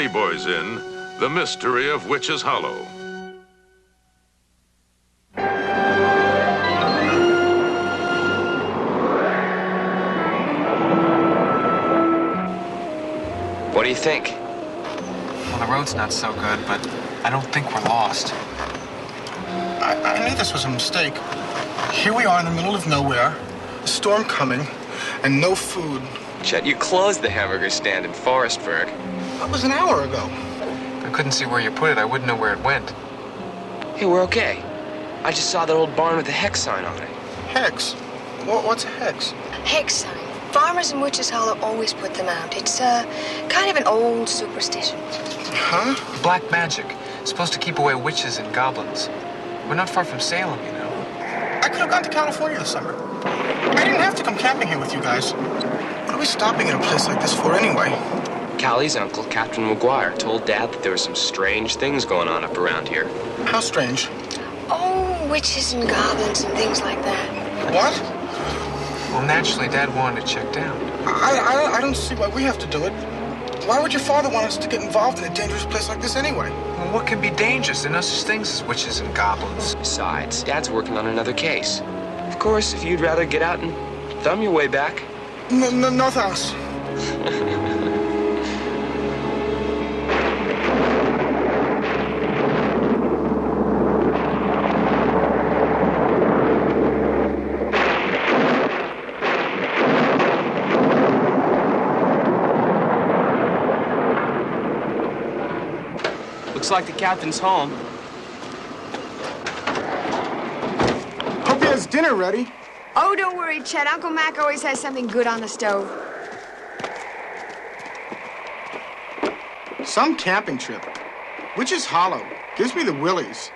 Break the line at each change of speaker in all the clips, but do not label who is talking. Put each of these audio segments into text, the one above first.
Three Boys in The Mystery of Witch's Hollow.
What do you think?
Well, the road's not so good, but I don't think we're lost.
I knew this was a mistake. Here we are in the middle of nowhere, a storm coming, and no food.
Chet, you closed the hamburger stand in Forestburg.
That was an hour ago.
If I couldn't see where you put it, I wouldn't know where it went.
Hey, we're okay. I just saw that old barn with a hex sign on it.
Hex? What's a hex?
Hex sign. Farmers in Witch's Hollow always put them out. It's kind of an old superstition.
Huh?
Black magic. Supposed to keep away witches and goblins. We're not far from Salem, you know.
I could have gone to California this summer. I didn't have to come camping here with you guys. What are we stopping in a place like this for anyway?
Callie's uncle, Captain McGuire, told Dad that there were some strange things going on up around here.
How strange?
Oh, witches and goblins and things like that.
What?
Well, naturally, Dad wanted to check down.
I don't see why we have to do it. Why would your father want us to get involved in a dangerous place like this anyway?
Well, what can be dangerous? There are no such things as witches and goblins.
Besides, Dad's working on another case. Of course, if you'd rather get out and thumb your way back.
No thanks.
Looks like the captain's home.
Hope he has dinner ready.
Oh, don't worry, Chet. Uncle Mac always has something good on the stove.
Some camping trip. Witch's Hollow. Gives me the willies.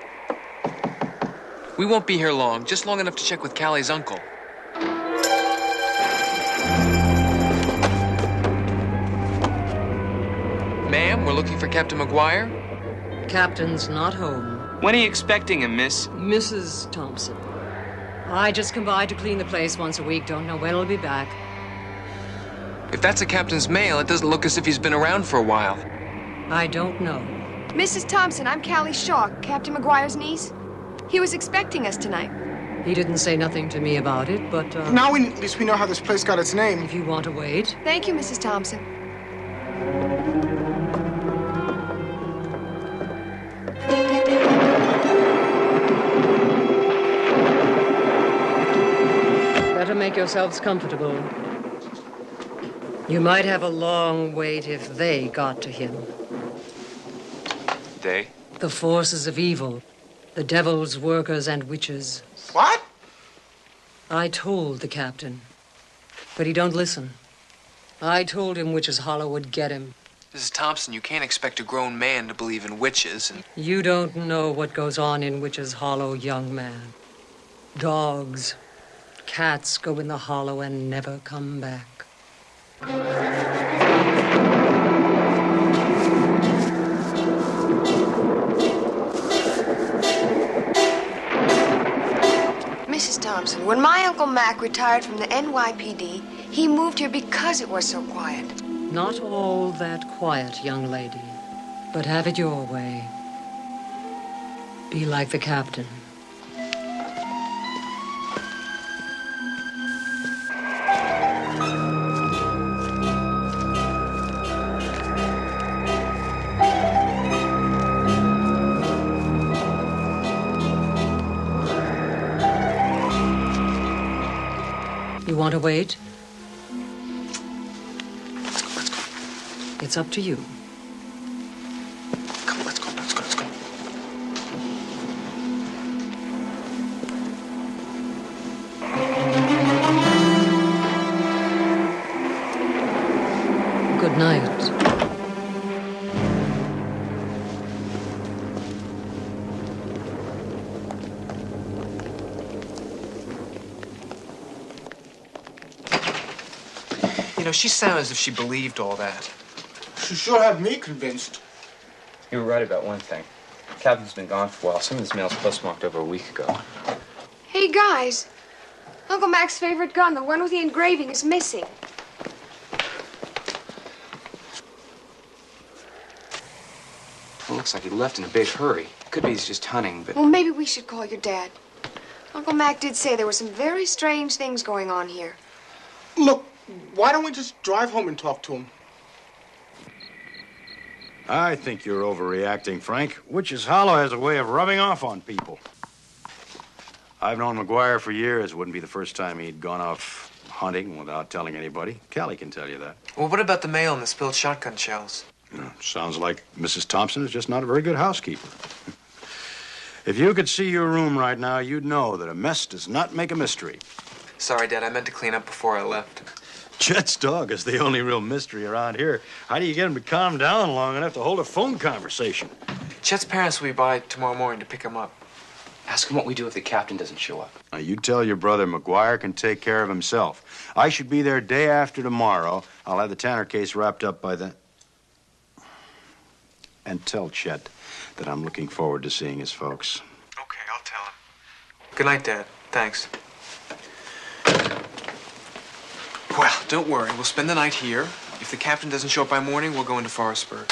We won't be here long, just long enough to check with Callie's uncle. Ma'am, we're looking for Captain McGuire.
Captain's not home.
When are you expecting him, miss?
Mrs. Thompson. I just come by to clean the place once a week. Don't know when he'll be back.
If that's a captain's mail, it doesn't look as if he's been around for a while.
I don't know.
Mrs. Thompson, I'm Callie Shaw, Captain McGuire's niece. He was expecting us tonight.
He didn't say nothing to me about it, but,
Now at least we know how this place got its name.
if you want to wait.
Thank you, Mrs. Thompson.
Better make yourselves comfortable. You might have a long wait if they got to him.
They?
The forces of evil. The devil's workers and witches.
What?
I told the captain, but he don't listen. I told him Witch's Hollow would get him.
Mrs. Thompson, you can't expect a grown man to believe in witches and...
You don't know what goes on in Witch's Hollow, young man. Dogs, cats go in the hollow and never come back.
Mrs. Thompson, when my Uncle Mac retired from the NYPD, he moved here because it was so quiet.
Not all that quiet, young lady, but have it your way. Be like the captain. You want to wait?
Let's go.
It's up to you.
Come on, let's go.
Good night.
You know, she sounded as if she believed all that.
She sure had me convinced.
You were right about one thing. Captain's been gone for a while. Some of this mail's postmarked over a week ago.
Hey, guys. Uncle Mac's favorite gun, the one with the engraving, is missing.
looks like he left in a big hurry. Could be he's just hunting, but...
Well, maybe we should call your dad. Uncle Mac did say there were some very strange things going on here.
Look, why don't we just drive home and talk to him?
I think you're overreacting, Frank. Witch's Hollow has a way of rubbing off on people. I've known McGuire for years. It wouldn't be the first time he'd gone off hunting without telling anybody. Callie can tell you that.
Well, what about the mail and the spilled shotgun shells?
Sounds like Mrs. Thompson is just not a very good housekeeper. If you could see your room right now, you'd know that a mess does not make a mystery.
Sorry, Dad. I meant to clean up before I left.
Chet's dog is the only real mystery around here. How do you get him to calm down long enough to hold a phone conversation?
Chet's parents will be by tomorrow morning to pick him up.
Ask him what we do if the captain doesn't show up.
Now, you tell your brother McGuire can take care of himself. I should be there day after tomorrow. I'll have the Tanner case wrapped up by then. And tell Chet that I'm looking forward to seeing his folks.
Okay, I'll tell him. Good night, Dad. Thanks. Well, don't worry. We'll spend the night here. If the captain doesn't show up by morning, we'll go into Forestburg.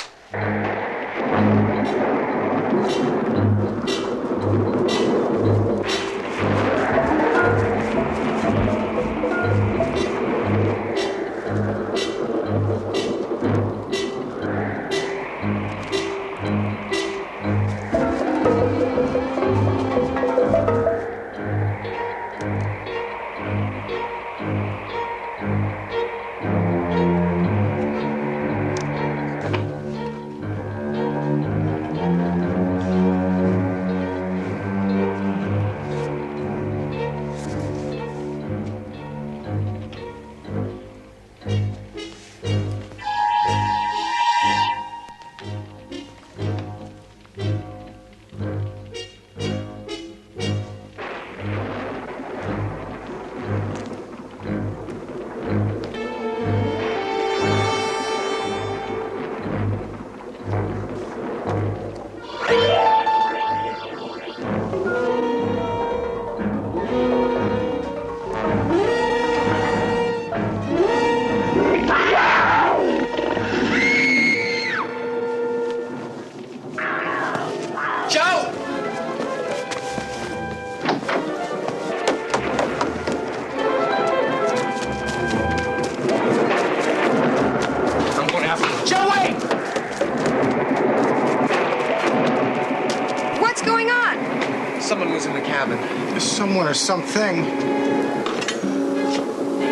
Someone or something.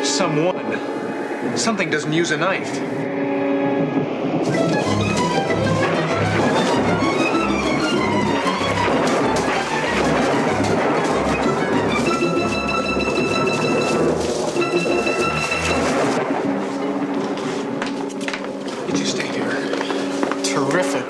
Someone. Something doesn't use a knife.
Did you stay here? Terrific.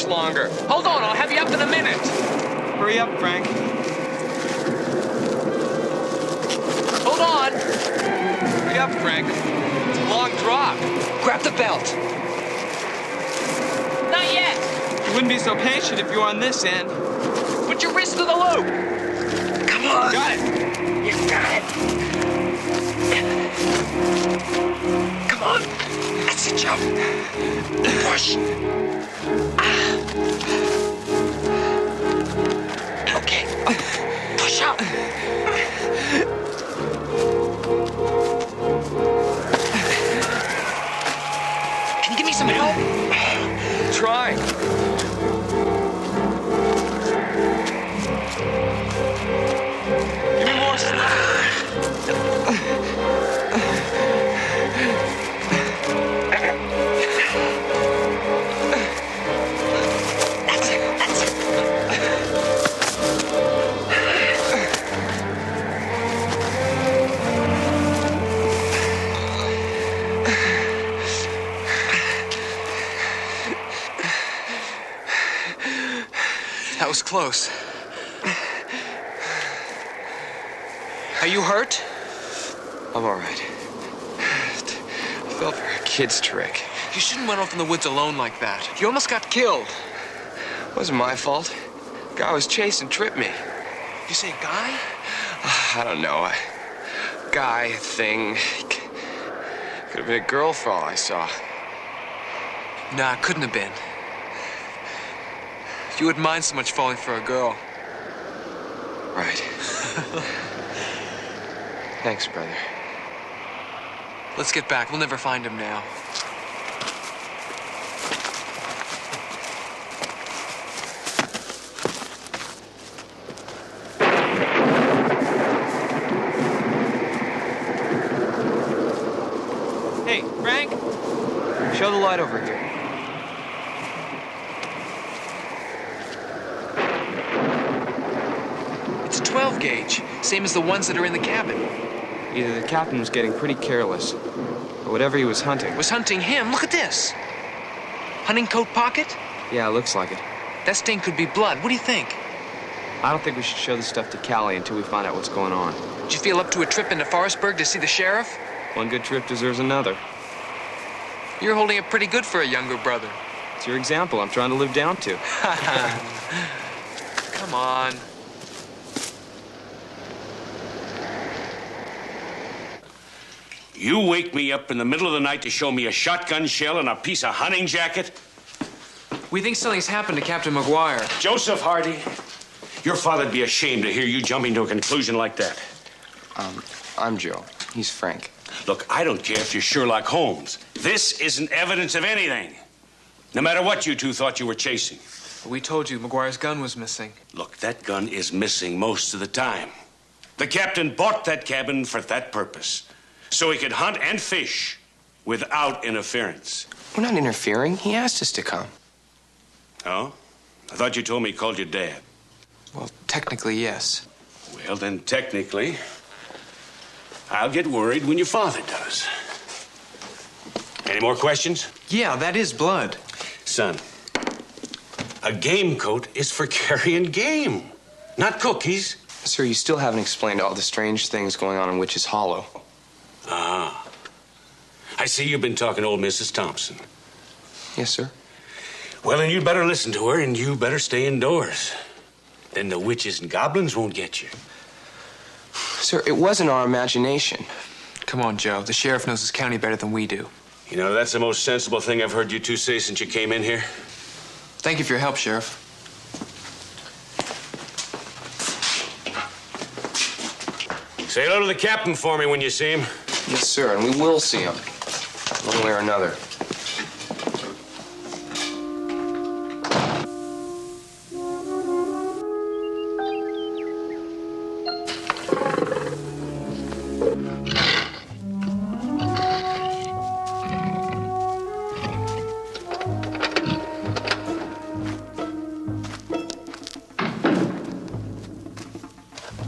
Longer. Hold on, I'll have you up in a minute.
Hurry up, Frank.
Hold on. Hurry up, Frank. It's a long drop. Grab the belt. Not yet.
You wouldn't be so patient if you were on this end.
Put your wrist to the loop. Come on.
Got it.
You got it. Come on. That's it, Joe. Push. Okay. Push up. Can you give me some help? Try. Give me more slack. That was close. Are you hurt?
I'm all right. I fell for a kid's trick.
You shouldn't run off in the woods alone like that. You almost got killed.
It wasn't my fault. The guy I was chasing tripped me.
You say guy?
I don't know. Guy, thing. Could have been a girl for all I saw.
Nah, it couldn't have been. You wouldn't mind so much falling for a girl.
Right. Thanks, brother.
Let's get back. We'll never find him now. Hey, Frank. Show the light over here. It's a 12 gauge, same as the ones that are in the cabin.
Either the captain was getting pretty careless, or whatever he was hunting.
Was hunting him? Look at this. Hunting coat pocket?
Yeah, it looks like it.
That stain could be blood. What do you think?
I don't think we should show this stuff to Callie until we find out what's going on.
Did you feel up to a trip into Forestburg to see the sheriff?
One good trip deserves another.
You're holding it pretty good for a younger brother.
It's your example I'm trying to live down to.
Come on.
You wake me up in the middle of the night to show me a shotgun shell and a piece of hunting jacket?
We think something's happened to Captain McGuire.
Joseph Hardy, your father'd be ashamed to hear you jumping to a conclusion like that.
I'm Joe. He's Frank.
Look, I don't care if you're Sherlock Holmes. This isn't evidence of anything. No matter what you two thought you were chasing.
We told you McGuire's gun was missing.
Look, that gun is missing most of the time. The captain bought that cabin for that purpose. So he could hunt and fish without interference.
We're not interfering. He asked us to come.
Oh? I thought you told me he called your dad.
Well, technically, yes.
Well, then technically, I'll get worried when your father does. Any more questions?
Yeah, that is blood.
Son, a game coat is for carrying game, not cookies.
Sir, you still haven't explained all the strange things going on in Witch's Hollow.
Ah. I see you've been talking to old Mrs. Thompson.
Yes, sir.
Well, then you'd better listen to her, and you better stay indoors. Then the witches and goblins won't get you.
Sir, it wasn't our imagination.
Come on, Joe. The sheriff knows his county better than we do.
You know, that's the most sensible thing I've heard you two say since you came in here.
Thank you for your help, Sheriff.
Say hello to the captain for me when you see him.
Yes, sir, and we will see him. One way or another.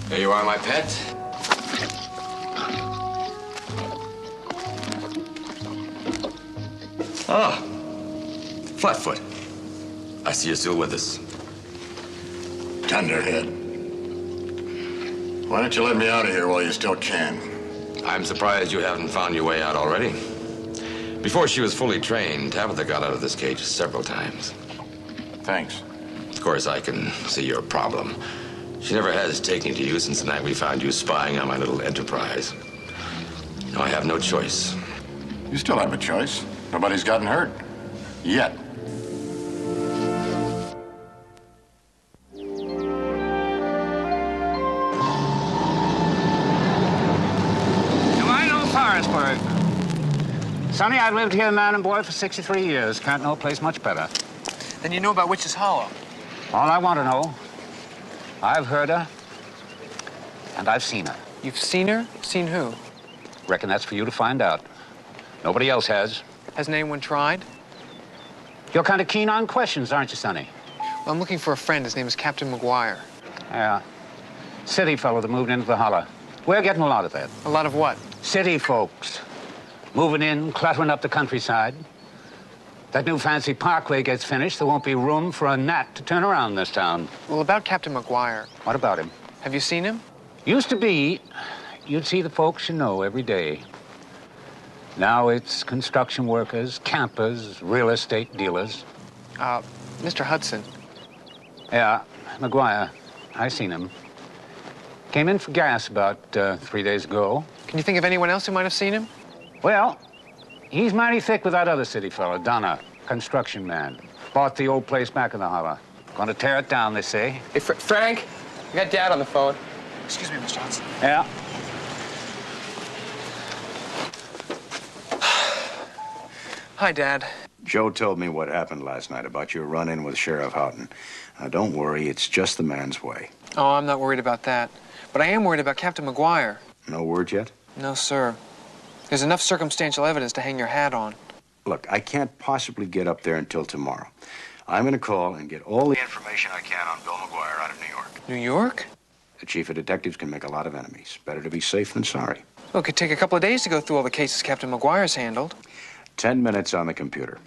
There you are, my pet. Ah, Flatfoot. I see you're still with us.
Tenderhead. Why don't you let me out of here while you still can?
I'm surprised you haven't found your way out already. Before she was fully trained, Tabitha got out of this cage several times.
Thanks.
Of course, I can see your problem. She never has taken to you since the night we found you spying on my little enterprise. No, I have no choice.
You still have a choice. Nobody's gotten hurt. Yet.
I know Forestburg. Sonny, I've lived here, man and boy, for 63 years. Can't know a place much better.
Then you know about Witch's Hollow.
All I want to know, I've heard her, and I've seen her.
You've seen her? Seen who?
Reckon that's for you to find out. Nobody else has.
Hasn't anyone tried?
You're kind of keen on questions, aren't you, Sonny?
Well, I'm looking for a friend. His name is Captain McGuire.
Yeah. City fellow that moved into the holler. We're getting a lot of that.
A lot of what?
City folks. Moving in, cluttering up the countryside. That new fancy parkway gets finished, there won't be room for a gnat to turn around this town.
Well, about Captain McGuire.
What about him?
Have you seen him?
Used to be, you'd see the folks you know every day. Now it's construction workers, campers, real estate dealers.
Mr. Hudson.
Yeah, McGuire. I seen him. Came in for gas about 3 days ago.
Can you think of anyone else who might have seen him?
Well, he's mighty thick with that other city fella, Donna, construction man. Bought the old place back in the holler. Gonna tear it down, they say.
Hey, Frank, I got Dad on the phone.
Excuse me, Mr. Hudson.
Yeah.
Hi, Dad.
Joe told me what happened last night about your run-in with Sheriff Houghton. Now, don't worry, it's just the man's way.
Oh, I'm not worried about that. But I am worried about Captain McGuire.
No word yet?
No, sir. There's enough circumstantial evidence to hang your hat on.
Look, I can't possibly get up there until tomorrow. I'm going to call and get all the information I can on Bill McGuire out of New York.
New York?
The chief of detectives can make a lot of enemies. Better to be safe than sorry.
Well, it could take a couple of days to go through all the cases Captain McGuire's handled.
10 minutes on the computer.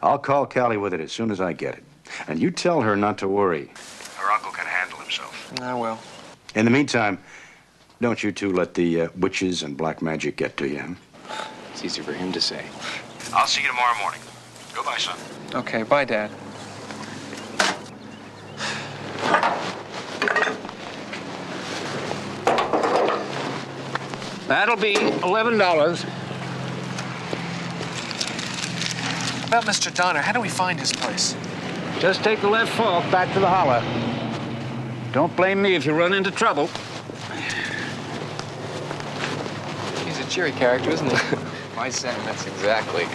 I'll call Callie with it as soon as I get it. And you tell her not to worry. Her uncle can handle himself.
I will.
In the meantime, don't you two let the witches and black magic get to you.
It's easy for him to say.
I'll see you tomorrow morning. Goodbye, son.
Okay, bye, Dad.
That'll be $11.
About Mr. Donner, how do we find his place?
Just take the left fork back to the holler. Don't blame me if you run into trouble.
He's a cheery character, isn't he? My sentiments, exactly.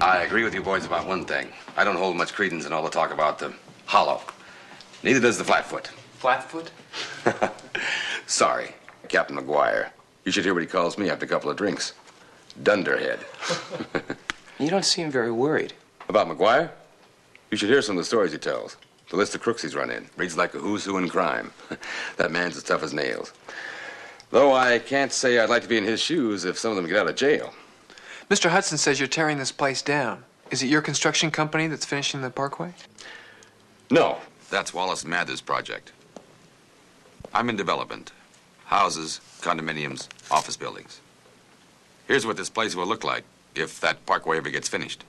I agree with you boys about one thing. I don't hold much credence in all the talk about the hollow. Neither does the Flatfoot.
Flatfoot?
Sorry, Captain McGuire. You should hear what he calls me after a couple of drinks. Dunderhead.
You don't seem very worried.
About McGuire? You should hear some of the stories he tells. The list of crooks he's run in. Reads like a who's who in crime. That man's as tough as nails. Though I can't say I'd like to be in his shoes if some of them get out of jail.
Mr. Hudson says you're tearing this place down. Is it your construction company that's finishing the parkway?
No, that's Wallace Mather's project. I'm in development. Houses, condominiums, office buildings. Here's what this place will look like if that parkway ever gets finished.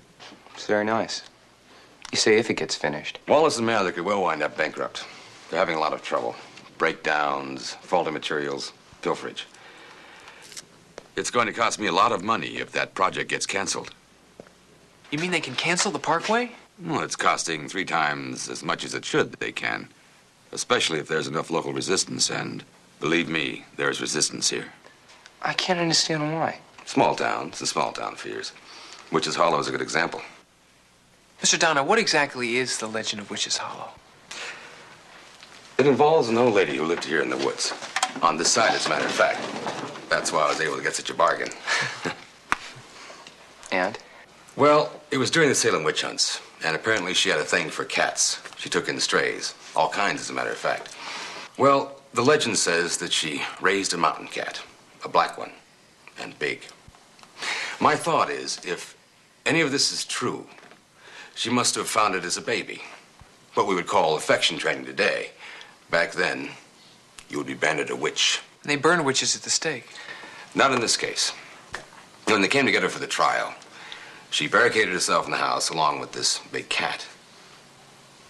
It's very nice. You say if it gets finished.
Wallace and Mather could well wind up bankrupt. They're having a lot of trouble. Breakdowns, faulty materials, pilferage. It's going to cost me a lot of money if that project gets canceled.
You mean they can cancel the parkway?
Well, it's costing 3 times as much as it should. They can. Especially if there's enough local resistance, and believe me, there's resistance here.
I can't understand why.
Small town. It's a small town for years. Witch's Hollow is a good example.
Mr. Donner, what exactly is the legend of Witch's Hollow?
It involves an old lady who lived here in the woods. On this side, as a matter of fact. That's why I was able to get such a bargain.
And?
Well, it was during the Salem witch hunts, and apparently she had a thing for cats. She took in strays, all kinds, as a matter of fact. Well, the legend says that she raised a mountain cat, a black one, and big. My thought is, if any of this is true, she must have found it as a baby. What we would call affection training today. Back then, you would be branded a witch
They burned witches at the stake.
Not in this case. When they came together for the trial, she barricaded herself in the house along with this big cat.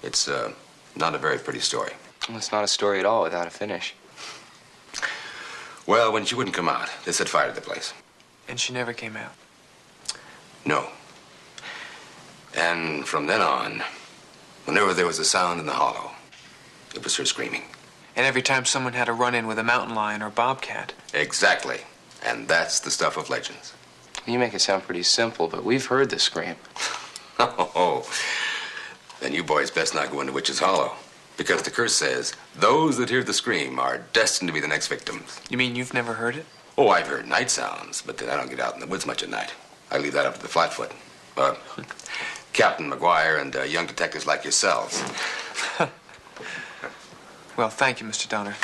It's not a very pretty story.
Well, it's not a story at all without a finish.
Well, when she wouldn't come out, they set fire to the place.
And she never came out.
No. And from then on, whenever there was a sound in the hollow, it was her screaming.
And every time someone had a run-in with a mountain lion or bobcat.
Exactly. And that's the stuff of legends.
You make it sound pretty simple, but we've heard the scream.
Oh, then you boys best not go into Witch's Hollow. Because the curse says, those that hear the scream are destined to be the next victims.
You mean you've never heard it?
Oh, I've heard night sounds, but I don't get out in the woods much at night. I leave that up to the Flatfoot. Captain McGuire and young detectives like yourselves.
Well, thank you, Mr. Donner.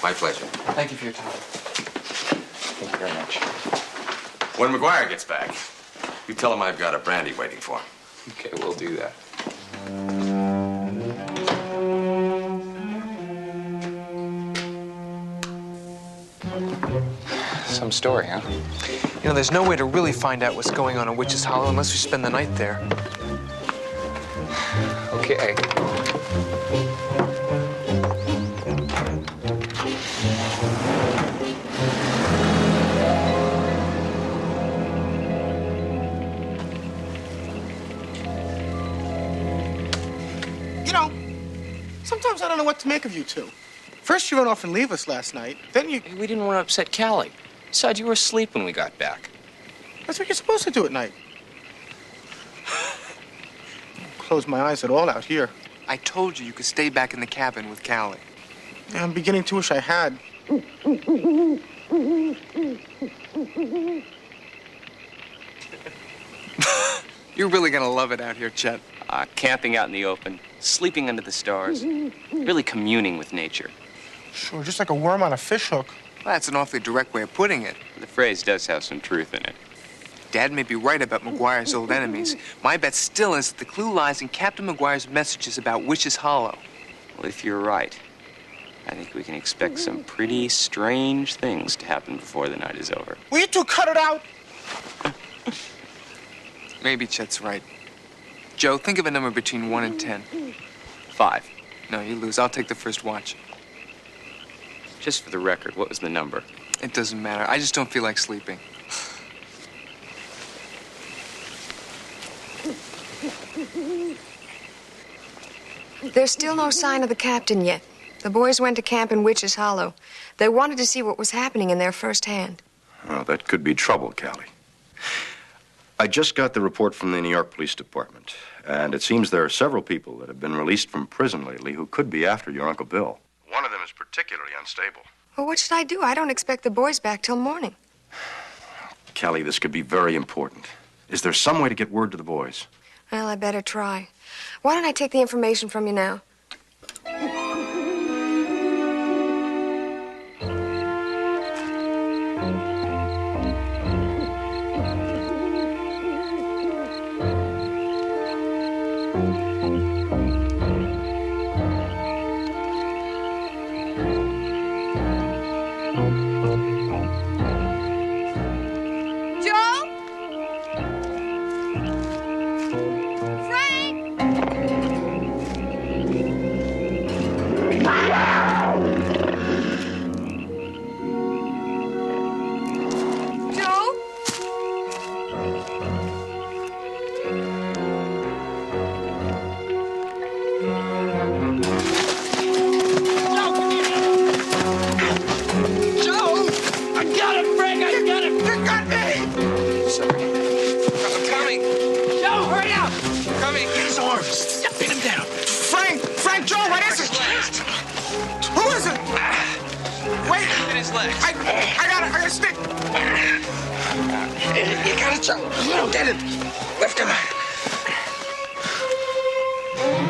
My pleasure.
Thank you for your time.
Thank you very much.
When McGuire gets back, you tell him I've got a brandy waiting for him.
Okay, we'll do that. Some story, huh?
You know, there's no way to really find out what's going on in Witch's Hollow unless we spend the night there.
Okay.
You know, sometimes I don't know what to make of you two. First you run off and leave us last night, then you...
We didn't want to upset Callie. Besides, you were asleep when we got back.
That's what you're supposed to do at night. Close my eyes at all out here.
I told you could stay back in the cabin with Callie.
Yeah, I'm beginning to wish I had.
You're really gonna love it out here, Chet.
Camping out in the open, sleeping under the stars, really communing with nature.
Sure, just like a worm on a fishhook.
Well, that's an awfully direct way of putting it.
The phrase does have some truth in it.
Dad may be right about McGuire's old enemies. My bet still is that the clue lies in Captain McGuire's messages about Witch's Hollow.
Well, if you're right, I think we can expect some pretty strange things to happen before the night is over.
Will you two cut it out?
Maybe Chet's right. Joe, think of a number between 1 and 10.
5.
No, you lose. I'll take the first watch.
Just for the record, what was the number?
It doesn't matter. I just don't feel like sleeping.
There's still no sign of the captain yet. The boys went to camp in Witch's Hollow. They wanted to see what was happening in there firsthand.
Oh, that could be trouble, Callie. I just got the report from the New York Police Department, and it seems there are several people that have been released from prison lately who could be after your Uncle Bill. One of them is particularly unstable.
Well, what should I do? I don't expect the boys back till morning.
Callie, this could be very important. Is there some way to get word to the boys?
Well, I better try. Why don't I take the information from you now?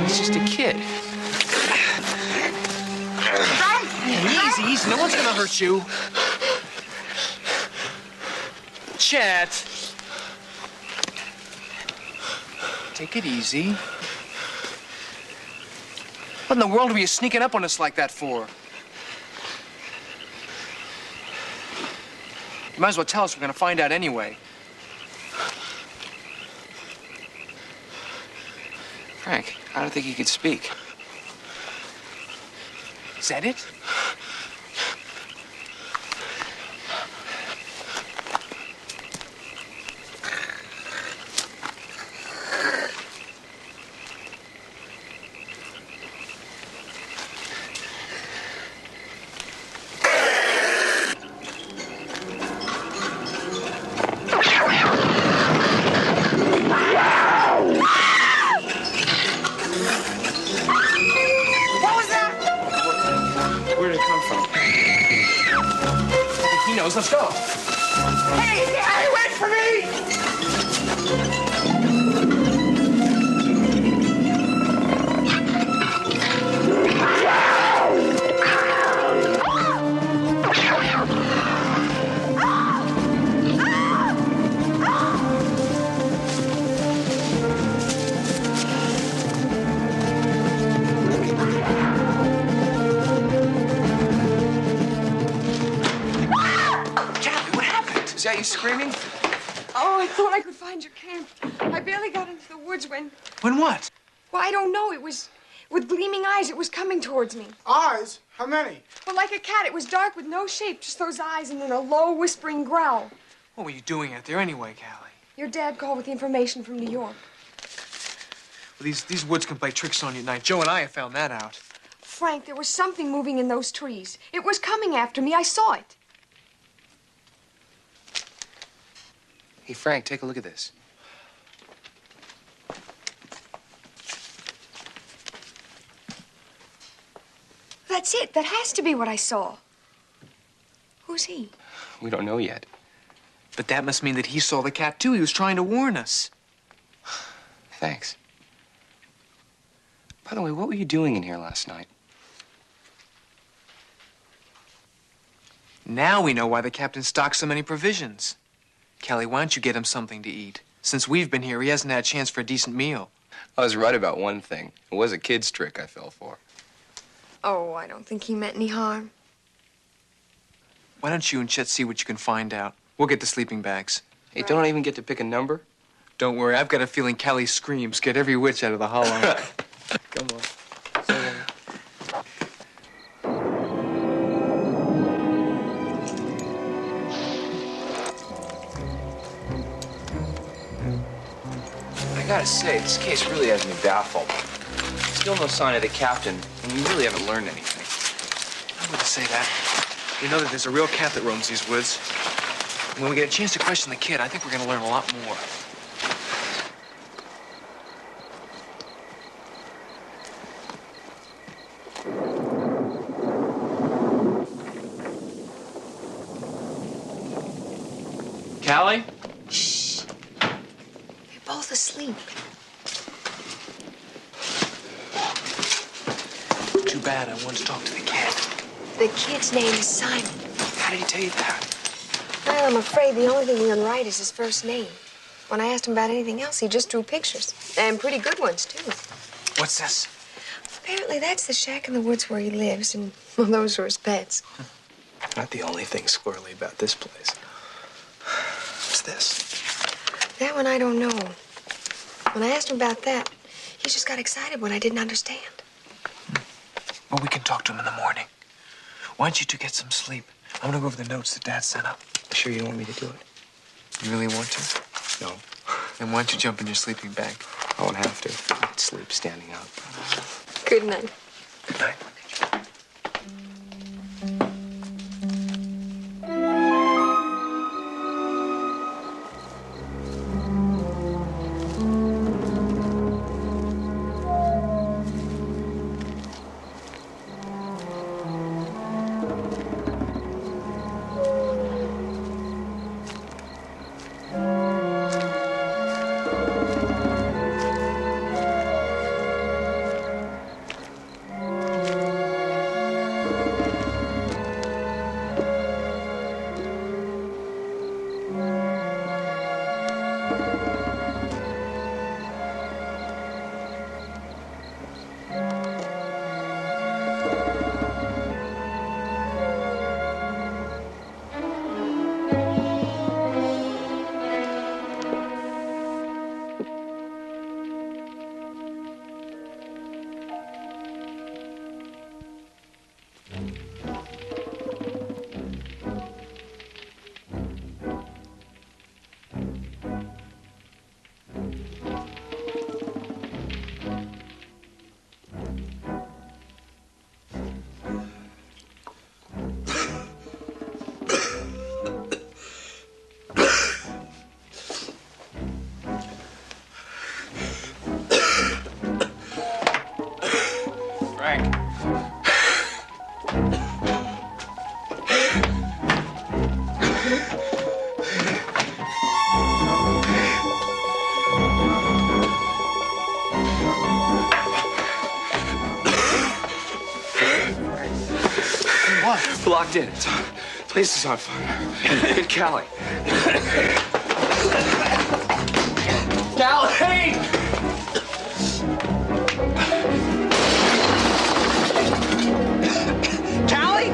It's just a kid. Easy, easy. No one's gonna hurt you. Chet. Take it easy. What in the world were you sneaking up on us like that for? You might as well tell us. We're going to find out anyway.
Frank, I don't think he could speak.
Is that it?
Let's go.
Hey, wait for me!
Is that you screaming?
Oh, I thought I could find your camp. I barely got into the woods when...
When what?
Well, I don't know. It was... With gleaming eyes, it was coming towards me.
Eyes? How many?
Well, like a cat. It was dark with no shape, just those eyes and then a low, whispering growl.
What were you doing out there anyway, Callie?
Your dad called with the information from New York.
Well, these woods can play tricks on you at night. Joe and I have found that out.
Frank, there was something moving in those trees. It was coming after me. I saw it.
Hey, Frank, take a look at this.
That's it. That has to be what I saw. Who's he?
We don't know yet.
But that must mean that he saw the cat, too. He was trying to warn us.
Thanks. By the way, what were you doing in here last night?
Now we know why the captain stocked so many provisions. Callie, why don't you get him something to eat? Since we've been here, he hasn't had a chance for a decent meal.
I was right about one thing. It was a kid's trick I fell for.
Oh, I don't think he meant any harm.
Why don't you and Chet see what you can find out? We'll get the sleeping bags.
Hey, don't I even get to pick a number?
Don't worry, I've got a feeling Callie's screams get every witch out of the hollow.
Come on. I gotta say, this case really has me baffled. Still no sign of the captain, and we really haven't learned anything.
I wouldn't say that. We know that there's a real cat that roams these woods. And when we get a chance to question the kid, I think we're gonna learn a lot more. Callie?
Shh. They're both asleep.
Too bad. I wanted to talk to the kid.
The kid's name is Simon.
How did he tell you that?
Well, I'm afraid the only thing we can write is his first name. When I asked him about anything else, he just drew pictures. And pretty good ones, too.
What's this?
Apparently, that's the shack in the woods where he lives, and well, those are his pets.
Not the only thing squirrely about this place. What's this?
That one I don't know. When I asked him about that, he just got excited when I didn't understand.
Well, we can talk to him in the morning. Why don't you two get some sleep? I'm gonna go over the notes that Dad sent up.
Sure you don't want me to do it?
You really want to?
No.
Then why don't you jump in your sleeping bag?
I won't have to. I could sleep standing up.
Good night.
Good night. locked in. The place is on fire. Get Callie. Callie! Callie?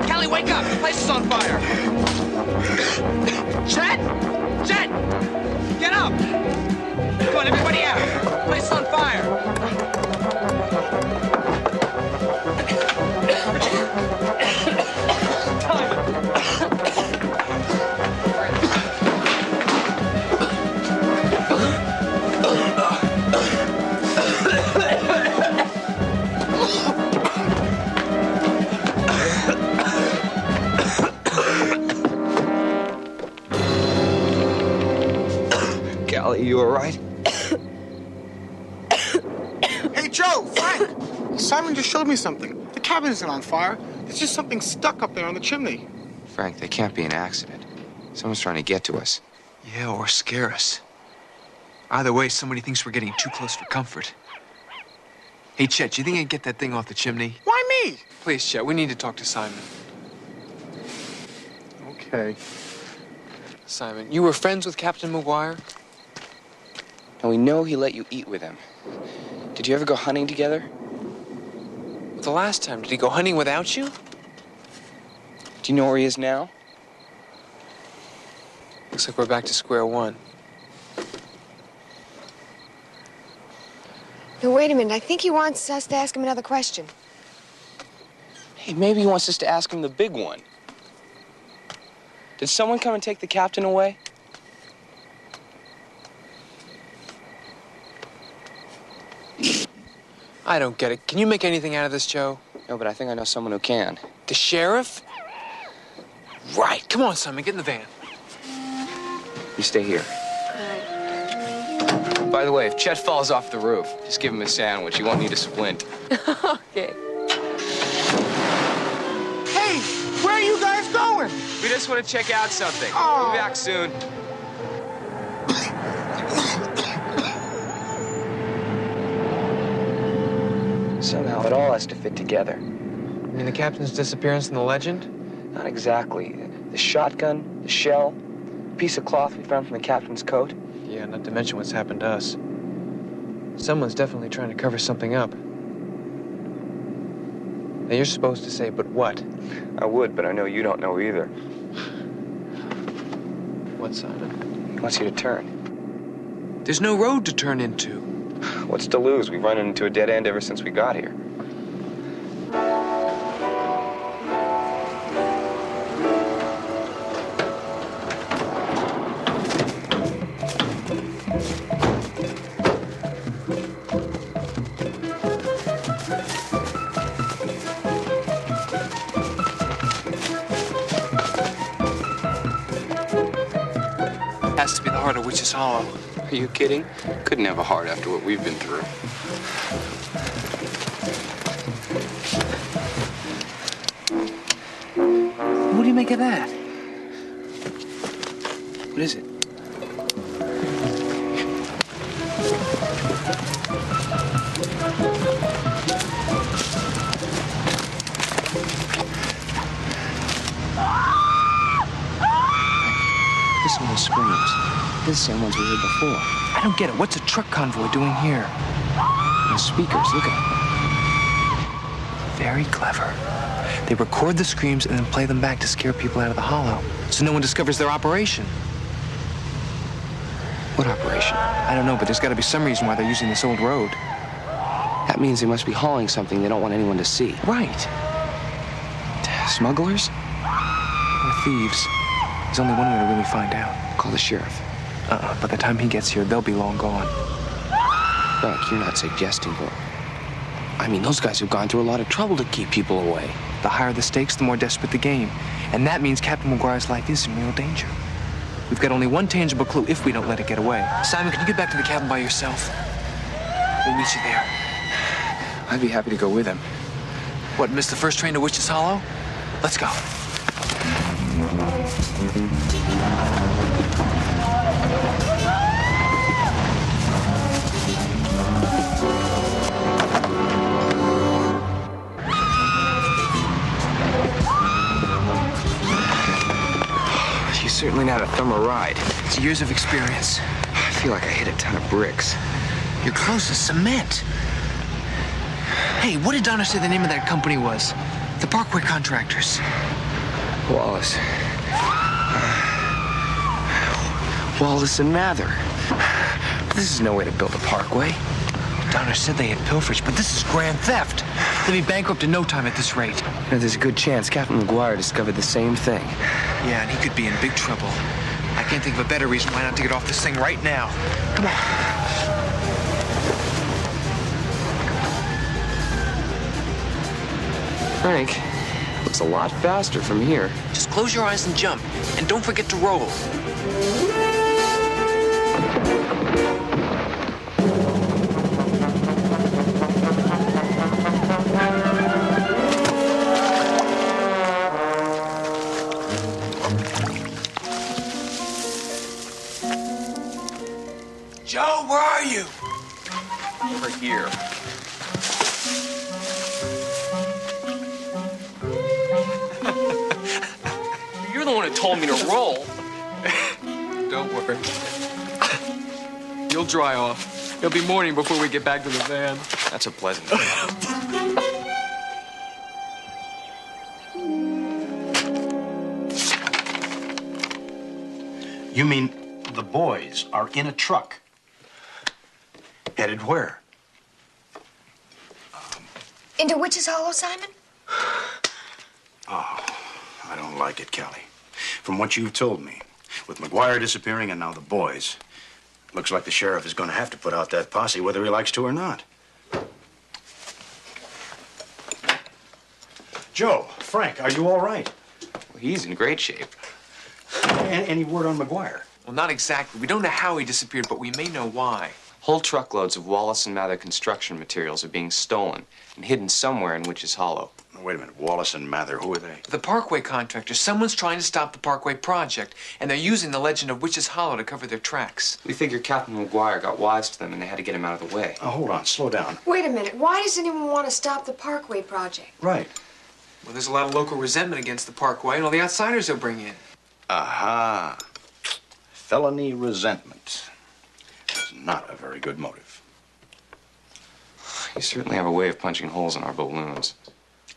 Callie, wake up! The place is on fire. Chet! Chet! Get up! Come on, everybody out. The place is on fire. Callie, you all right?
Hey, Joe, Frank! Simon just showed me something. The cabin isn't on fire. There's just something stuck up there on the chimney.
Frank, that can't be an accident. Someone's trying to get to us.
Yeah, or scare us. Either way, somebody thinks we're getting too close for comfort. Hey, Chet, do you think I can get that thing off the chimney?
Why me?
Please, Chet, we need to talk to Simon.
Okay.
Simon, you were friends with Captain McGuire?
And we know he let you eat with him. Did you ever go hunting together?
The last time, did he go hunting without you?
Do you know where he is now?
Looks like we're back to square one.
No, wait a minute. I think he wants us to ask him another question.
Hey, maybe he wants us to ask him the big one. Did someone come and take the captain away?
I don't get it. Can you make anything out of this, Joe?
No, but I think I know someone who can.
The sheriff? Right. Come on, Simon. Get in the van.
You stay here. By the way, if Chet falls off the roof, just give him a sandwich. He won't need a splint.
Okay.
Hey, where are you guys going?
We just want to check out something.
Oh.
We'll be back soon. Somehow it all has to fit together.
You mean the captain's disappearance and the legend?
Not exactly. The shotgun, the shell, a piece of cloth we found from the captain's coat.
Yeah, not to mention what's happened to us. Someone's definitely trying to cover something up. Now, you're supposed to say, but what?
I would, but I know you don't know either.
What, Simon?
He wants you to turn.
There's no road to turn into.
What's to lose? We've run into a dead end ever since we got here.
Has to be the heart of Witch's Hollow.
Are you kidding? Couldn't have a heart after what we've been through.
What do you make of that?
What is it? Listen to those screams. They're the same ones we heard before.
I don't get it. What's a truck convoy doing here?
Those speakers, look at them.
Very clever. They record the screams and then play them back to scare people out of the hollow, so no one discovers their operation.
What operation?
I don't know, but there's got to be some reason why they're using this old road.
That means they must be hauling something they don't want anyone to see.
Right.
Smugglers?
Or thieves. There's only one way to really find out.
Call the sheriff.
By the time he gets here, they'll be long gone.
Frank, you're not suggesting that. I mean, those guys have gone through a lot of trouble to keep people away.
The higher the stakes, the more desperate the game. And that means Captain McGuire's life is in real danger. We've got only one tangible clue if we don't let it get away. Simon, can you get back to the cabin by yourself? We'll meet you there.
I'd be happy to go with him.
What, miss the first train to Witch's Hollow? Let's go.
out a thermal ride.
It's years of experience.
I feel like I hit a ton of bricks.
You're close as cement. Hey, what did Donner say the name of that company was? The Parkway Contractors.
Wallace. Wallace and Mather. This is no way to build a parkway.
Donner said they had pilferage, but this is grand theft. They'll be bankrupt in no time at this rate.
You know, there's a good chance Captain McGuire discovered the same thing.
Yeah, and he could be in big trouble. I can't think of a better reason why not to get off this thing right now. Come on.
Frank, looks a lot faster from here.
Just close your eyes and jump. And don't forget to roll. Joe, where are you?
Over here. You're the one who told me to roll.
Don't worry. You'll dry off. It'll be morning before we get back to the van.
That's a pleasant thing.
You mean the boys are in a truck? Headed where?
Into Witch's Hollow, Simon?
Oh, I don't like it, Callie. From what you've told me, with McGuire disappearing and now the boys, looks like the sheriff is going to have to put out that posse whether he likes to or not. Joe, Frank, are you all right?
Well, he's in great shape.
Any word on McGuire?
Well, not exactly. We don't know how he disappeared, but we may know why.
Whole truckloads of Wallace and Mather construction materials are being stolen and hidden somewhere in Witch's Hollow.
Wait a minute, Wallace and Mather, who are they?
The Parkway Contractors. Someone's trying to stop the Parkway project, and they're using the legend of Witch's Hollow to cover their tracks.
We figure Captain McGuire got wise to them and they had to get him out of the way.
Oh, hold on, slow down.
Wait a minute. Why does anyone want to stop the Parkway project?
Right.
Well, there's a lot of local resentment against the Parkway and all the outsiders they'll bring in.
Aha. Felony resentment. It's not a very good motive.
You certainly have a way of punching holes in our balloons.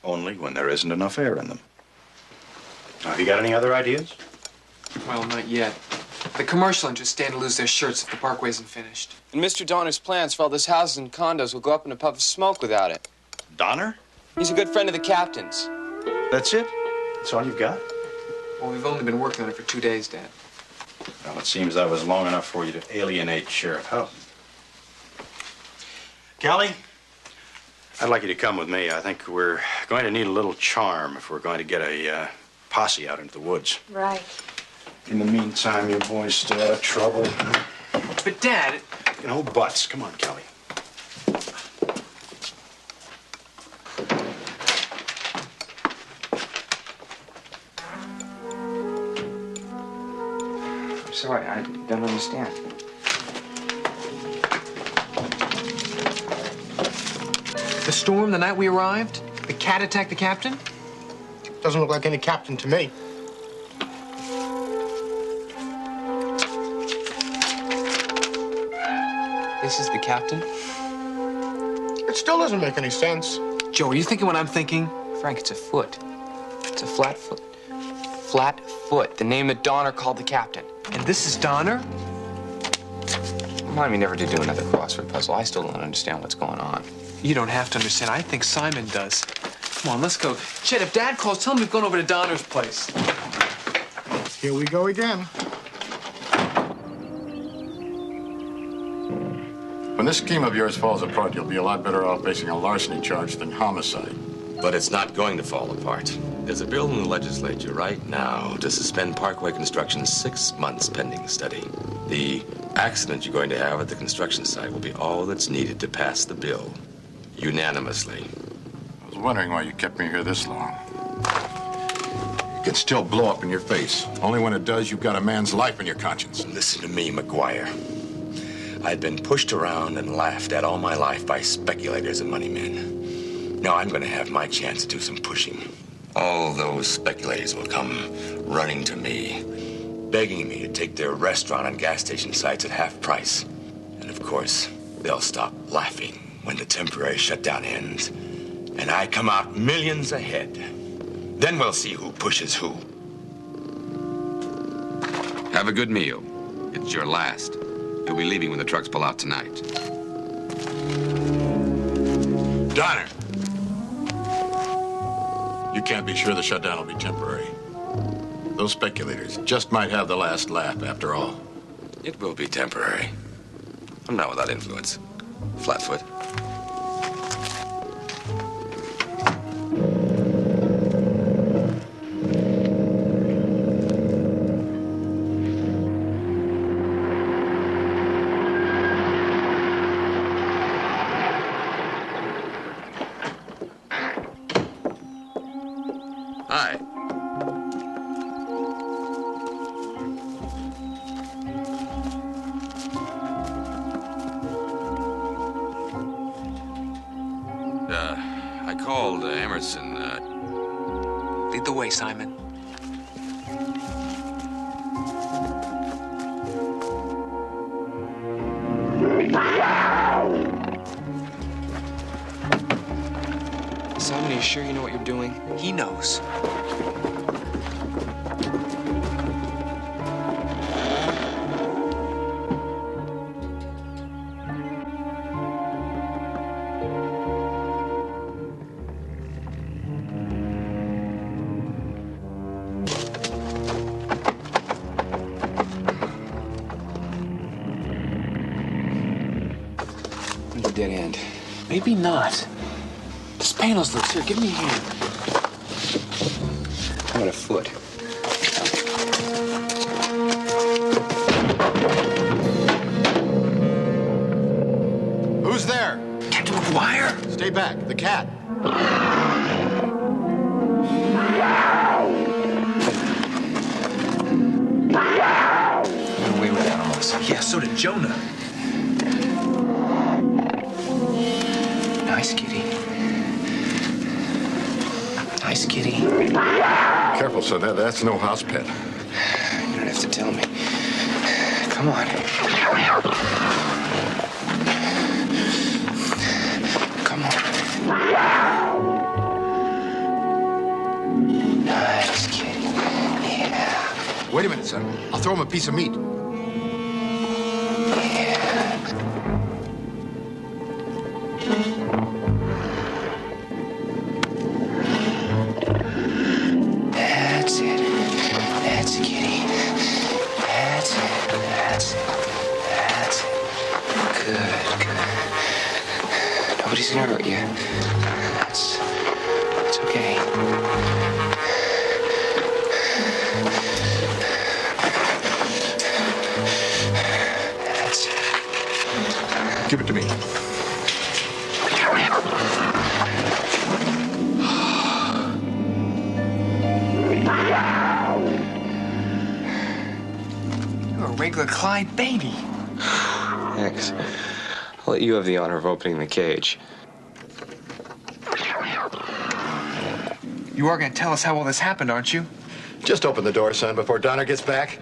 Only when there isn't enough air in them. Have you got any other ideas?
Well, not yet. The commercial interests stand to lose their shirts if the Parkway isn't finished.
And Mr. Donner's plans for all those houses and condos will go up in a puff of smoke without it.
Donner?
He's a good friend of the captain's.
That's it? That's all you've got?
Well, we've only been working on it for 2 days, Dad.
Well, it seems that was long enough for you to alienate Sheriff Houghton. Callie, I'd like you to come with me. I think we're going to need a little charm if we're going to get a posse out into the woods.
Right.
In the meantime, you boys stay out of trouble.
But, Dad...
No buts. Come on, Callie.
I'm sorry, I don't understand.
The storm the night we arrived? The cat attacked the captain?
Doesn't look like any captain to me.
This is the captain?
It still doesn't make any sense.
Joe, are you thinking what I'm thinking?
Frank, it's a foot. It's a flat foot. Flat foot, the name that Donner called the captain.
And this is Donner?
Remind me never to do another crossword puzzle. I still don't understand what's going on.
You don't have to understand. I think Simon does. Come on, let's go. Chet, if Dad calls, tell him we've gone over to Donner's place.
Here we go again.
When this scheme of yours falls apart, you'll be a lot better off facing a larceny charge than homicide.
But it's not going to fall apart. There's a bill in the legislature right now to suspend Parkway construction 6 months pending study. The accident you're going to have at the construction site will be all that's needed to pass the bill. Unanimously.
I was wondering why you kept me here this long. It can still blow up in your face. Only when it does, you've got a man's life in your conscience.
Listen to me, McGuire. I've been pushed around and laughed at all my life by speculators and money men. Now I'm going to have my chance to do some pushing. All those speculators will come running to me, begging me to take their restaurant and gas station sites at half price. And of course, they'll stop laughing when the temporary shutdown ends, and I come out millions ahead. Then we'll see who pushes who.
Have a good meal. It's your last. You'll be leaving when the trucks pull out tonight.
Donner! You can't be sure the shutdown will be temporary. Those speculators just might have the last laugh after all.
It will be temporary. I'm not without influence. Flatfoot.
Hi. I called Emerson.
Lead the way, Simon.
Simon, are you sure you know what you're doing?
He knows.
Dead end.
Maybe not. This panel's loose. Here, give me a hand.
How about a foot?
Who's there?
Captain McGuire?
Stay back. The cat.
Went away with animals.
Yeah, so did Jonah. Nice kitty. Nice kitty.
Careful, son. That's no house pet.
You don't have to tell me. Come on. Come on. Nice kitty. Yeah.
Wait a minute, son. I'll throw him a piece of meat.
That's it. That's it, kitty. That's it. That's it. That's it. Good, good. Nobody's gonna hurt you. It's okay. That's it.
Give it to me.
You're a regular Clyde baby.
Thanks. I'll let you have the honor of opening the cage.
You are going to tell us how all this happened, aren't you?
Just open the door, son, before Donner gets back.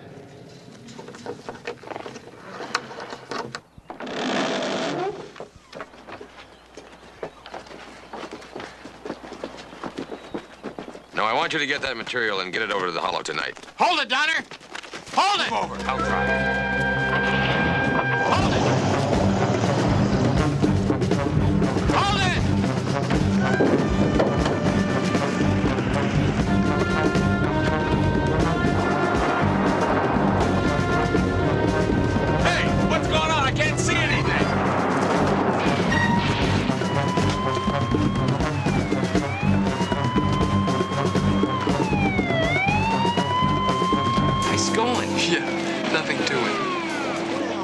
Now, I want you to get that material and get it over to the Hollow tonight.
Hold it, Donner! Hold it!
Move over. I'll try.
Hey, what's going on? I can't see anything.
Nice going. Yeah, nothing to it.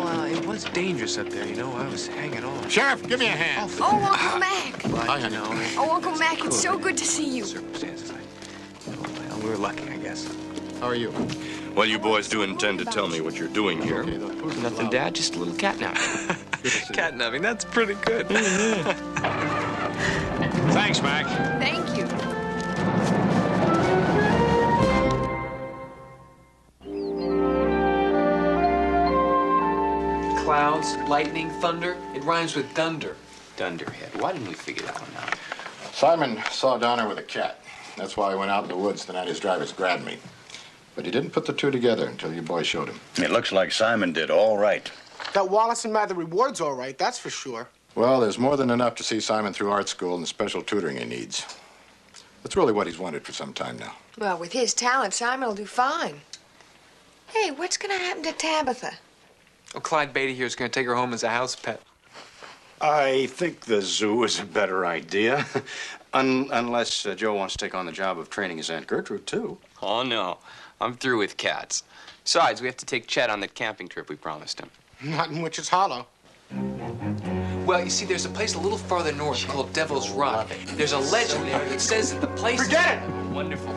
Well, it was dangerous up there, you know. I was hanging on.
Sheriff, give me a hand.
Oh, Uncle Mac.
Hi, honey.
Oh, Uncle Mac, it's so good to see you.
Circumstances, well, we were lucky, I guess.
How are you?
Well, you boys do intend to tell me what you're doing here.
Nothing, Dad. Just a little catnapping.
Catnapping, that's pretty good.
Thanks, Mac.
Thank you.
lightning, thunder. It rhymes with dunder.
Dunderhead. Why didn't we figure that one out?
Simon saw Donner with a cat. That's why he went out in the woods the night his drivers grabbed me. But he didn't put the two together until you boys showed him.
It looks like Simon did all right.
That Wallace and Mather reward's all right, that's for sure.
Well, there's more than enough to see Simon through art school and the special tutoring he needs. That's really what he's wanted for some time now.
Well, with his talent, Simon will do fine. Hey, what's going to happen to Tabitha?
Oh, Clyde Beatty here is going to take her home as a house pet.
I think the zoo is a better idea. Unless Joe wants to take on the job of training his Aunt Gertrude, too.
Oh, no. I'm through with cats. Besides, we have to take Chet on that camping trip we promised him.
Not in Witch's Hollow.
Well, you see, there's a place a little farther north called Devil's Rock. There's a legend there that says that the place...
Forget it!
Wonderful.